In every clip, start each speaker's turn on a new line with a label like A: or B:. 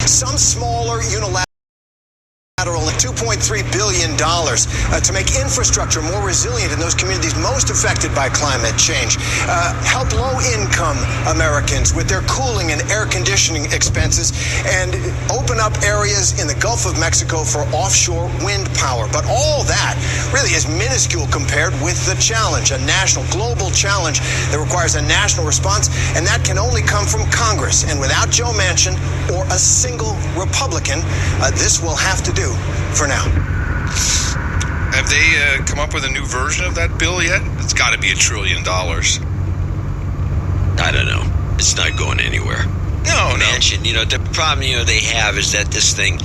A: Some smaller unilateral $2.3 billion to make infrastructure more resilient in those communities most affected by climate change. Help low-income Americans with their cooling and air conditioning expenses, and open up areas in the Gulf of Mexico for offshore wind power. But all that really is minuscule compared with the challenge, a national, global challenge that requires a national response, and that can only come from Congress. And without Joe Manchin or a single Republican, this will have to do for now.
B: Have they come up with a new version of that bill yet? It's got to be $1 trillion.
C: I don't know. It's not going anywhere.
B: No.
C: Manchin, the problem, they have is that this thing,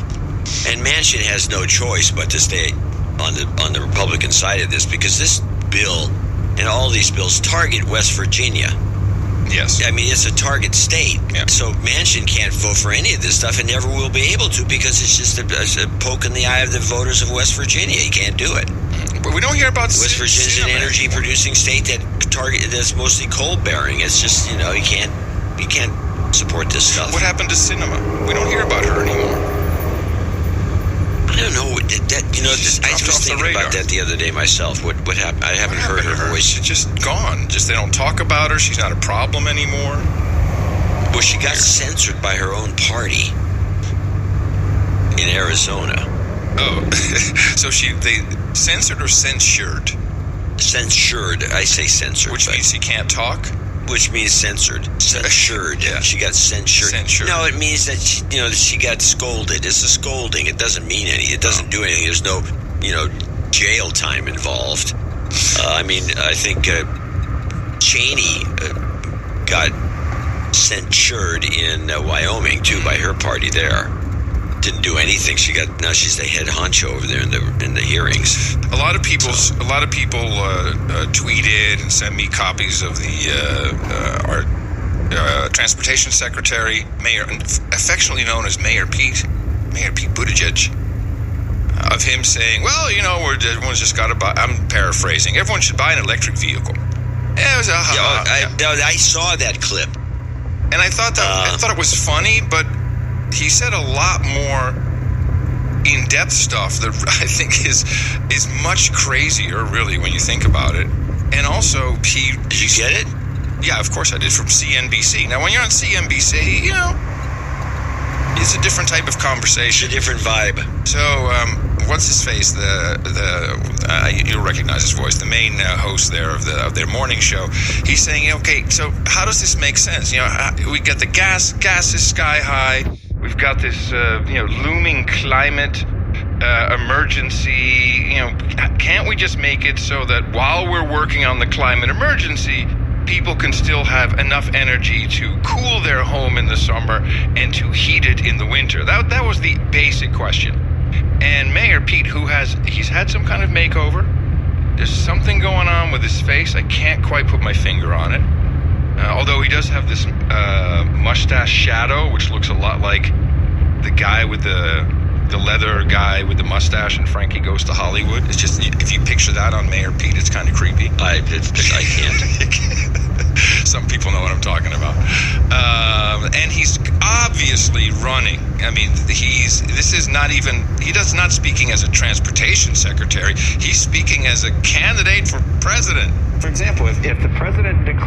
C: and Manchin has no choice but to stay on the Republican side of this, because this bill and all these bills target West Virginia.
B: Yes.
C: I mean, it's a target state.
B: Yeah.
C: So Manchin can't vote for any of this stuff and never will be able to, because it's just a poke in the eye of the voters of West Virginia. He can't do it.
B: But we don't hear about
C: West Virginia's an energy producing state that's mostly coal bearing. It's just, you can't support this stuff.
B: What happened to Sinema? We don't hear about her anymore.
C: I don't know. I was thinking about that the other day myself. What happened? I haven't heard her voice.
B: She's just gone. They don't talk about her. She's not a problem anymore.
C: Well, she got censored by her own party in Arizona.
B: Oh, so they censored or censured?
C: Censured. I say censored.
B: Which means she can't talk?
C: Which means censored. Censured.
B: Yeah.
C: She got censured. No, it means that she got scolded. It's a scolding. It doesn't mean anything. It doesn't do anything. There's no, jail time involved. I think Cheney got censured in Wyoming too by her party there. Didn't do anything. Now she's the head honcho over there in the hearings.
B: A lot of people tweeted and sent me copies of our transportation secretary, Mayor, affectionately known as Mayor Pete Buttigieg, of him saying, "Well, everyone's just got to buy." I'm paraphrasing. Everyone should buy an electric vehicle. Yeah, it was
C: I saw that clip,
B: and I thought it was funny, but he said a lot more in-depth stuff that I think is much crazier, really, when you think about it. And also, did you get it? Yeah, of course I did, from CNBC. Now, when you're on CNBC, it's a different type of conversation.
C: It's a different vibe.
B: So, what's his face? You'll recognize his voice. The main host there of their morning show. He's saying, okay, so how does this make sense? We got the gas is sky high. We've got this, looming climate emergency. Can't we just make it so that while we're working on the climate emergency, people can still have enough energy to cool their home in the summer and to heat it in the winter? That was the basic question. And Mayor Pete, he's had some kind of makeover. There's something going on with his face. I can't quite put my finger on it. Although he does have this mustache shadow, which looks a lot like the guy with the leather guy with the mustache in Frankie Goes to Hollywood. It's just, if you picture that on Mayor Pete, it's kind of creepy.
C: I can't.
B: Some people know what I'm talking about. And he's obviously running. I mean, he does not speaking as a transportation secretary. He's speaking as a candidate for president.
A: For example, if the president declares